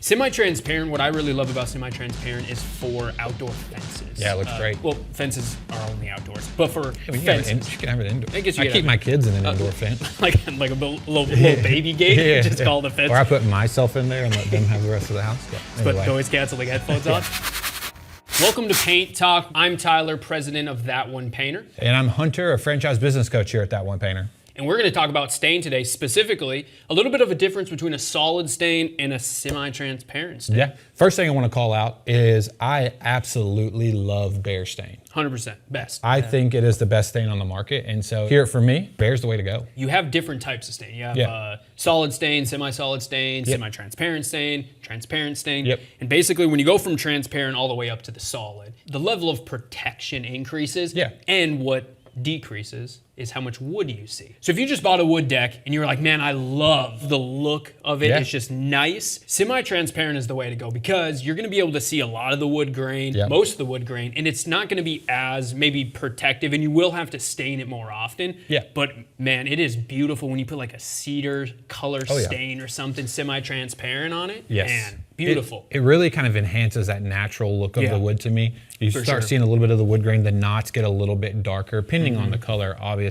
Semi-transparent, what I really love about semi-transparent is for outdoor fences. Yeah, it looks great. Well, fences are only outdoors, but for You fences. can have it indoor. I guess you I could keep have my kids in an indoor fence. like a little baby gate, just call it a fence. Or I put myself in there and let them have the rest of the house. Put Anyway. noise canceling headphones on. Welcome to Paint Talk. I'm Tyler, president of That One Painter. And I'm Hunter, a franchise business coach here at That One Painter. And we're going to talk about stain today, specifically a little bit of a difference between a solid stain and a semi-transparent stain. Yeah. First thing I want to call out is I absolutely love Bear stain. 100%, best. I think it is the best stain on the market. And so here for me, Bear's the way to go. You have different types of stain. You have solid stain, semi-solid stain, semi-transparent stain, transparent stain. Yep. And basically when you go from transparent all the way up to the solid, the level of protection increases. Yeah. And what decreases is how much wood you see. So if you just bought a wood deck and you're like, man, I love the look of it, it's just nice. Semi-transparent is the way to go because you're gonna be able to see a lot of the wood grain, most of the wood grain, and it's not gonna be as maybe protective, and you will have to stain it more often. Yeah. But man, it is beautiful when you put like a cedar color stain or something semi-transparent on it. Yes. Man, beautiful. It really kind of enhances that natural look of the wood to me. You start seeing a little bit of the wood grain, the knots get a little bit darker, depending on the color, obviously.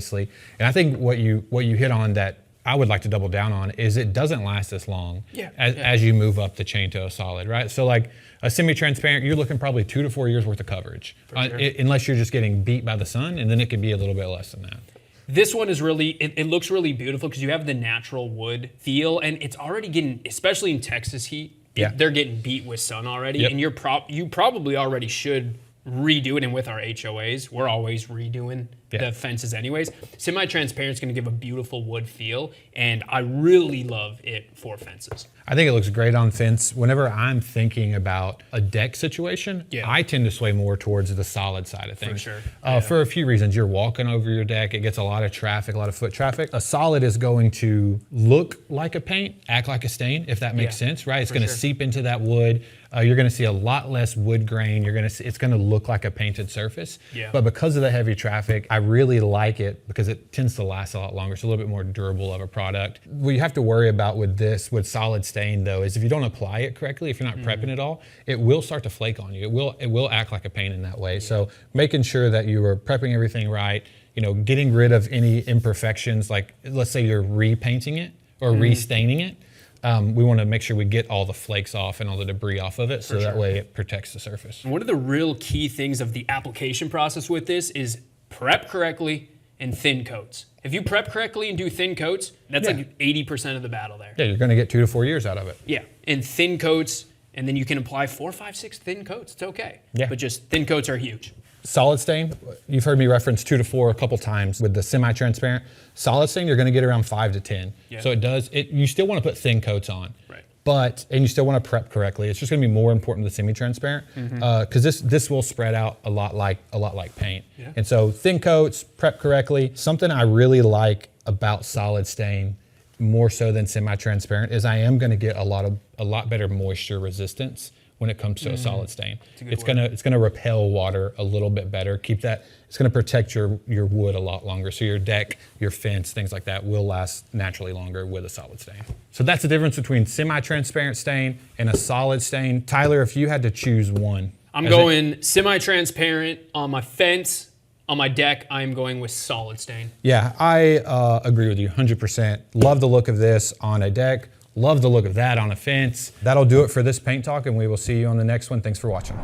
And I think what you hit on that I would like to double down on is it doesn't last this long as you move up the chain to a solid, right? So like a semi-transparent, you're looking probably 2 to 4 years worth of coverage, unless you're just getting beat by the sun, and then it could be a little bit less than that. This one is really, it looks really beautiful because you have the natural wood feel, and it's already getting, especially in Texas heat, they're getting beat with sun already, and you probably already should redo it. And with our HOAs, we're always redoing the fences anyways. Semi-transparent is going to give a beautiful wood feel, and I really love it for fences. I think it looks great on fence. Whenever I'm thinking about a deck situation, I tend to sway more towards the solid side of things. For sure. For a few reasons. You're walking over your deck, it gets a lot of traffic, a lot of foot traffic. A solid is going to look like a paint, act like a stain, if that makes sense, right? It's going to seep into that wood. You're going to see a lot less wood grain. It's going to look like a painted surface. But because of the heavy traffic, I really like it because it tends to last a lot longer. It's a little bit more durable of a product. What you have to worry about with solid stain though, is if you don't apply it correctly, if you're not prepping it all, it will start to flake on you. It will act like a paint in that way. So making sure that you are prepping everything right, getting rid of any imperfections, like let's say you're repainting it or restaining it. We want to make sure we get all the flakes off and all the debris off of it, so that way it protects the surface. One of the real key things of the application process with this is prep correctly and thin coats. If you prep correctly and do thin coats, that's like 80% of the battle there. Yeah, you're going to get 2 to 4 years out of it. Yeah, and thin coats, and then you can apply 4, 5, 6 thin coats. It's okay. Yeah. But just thin coats are huge. Solid stain, you've heard me reference 2 to 4 a couple times with the semi-transparent. Solid stain, you're going to get around 5 to 10. Yeah. So you still want to put thin coats on. Right. And you still want to prep correctly. It's just going to be more important than semi-transparent because this will spread out a lot like paint. Yeah. And so thin coats, prep correctly. Something I really like about solid stain, more so than semi-transparent, is I am going to get a lot better moisture resistance when it comes to a solid stain. It's gonna repel water a little bit better. It's gonna protect your wood a lot longer. So your deck, your fence, things like that will last naturally longer with a solid stain. So that's the difference between semi-transparent stain and a solid stain. Tyler, if you had to choose one. I'm going semi-transparent on my fence. On my deck, I'm going with solid stain. Yeah, I agree with you 100%. Love the look of this on a deck. Love the look of that on a fence. That'll do it for this paint talk, and we will see you on the next one. Thanks for watching.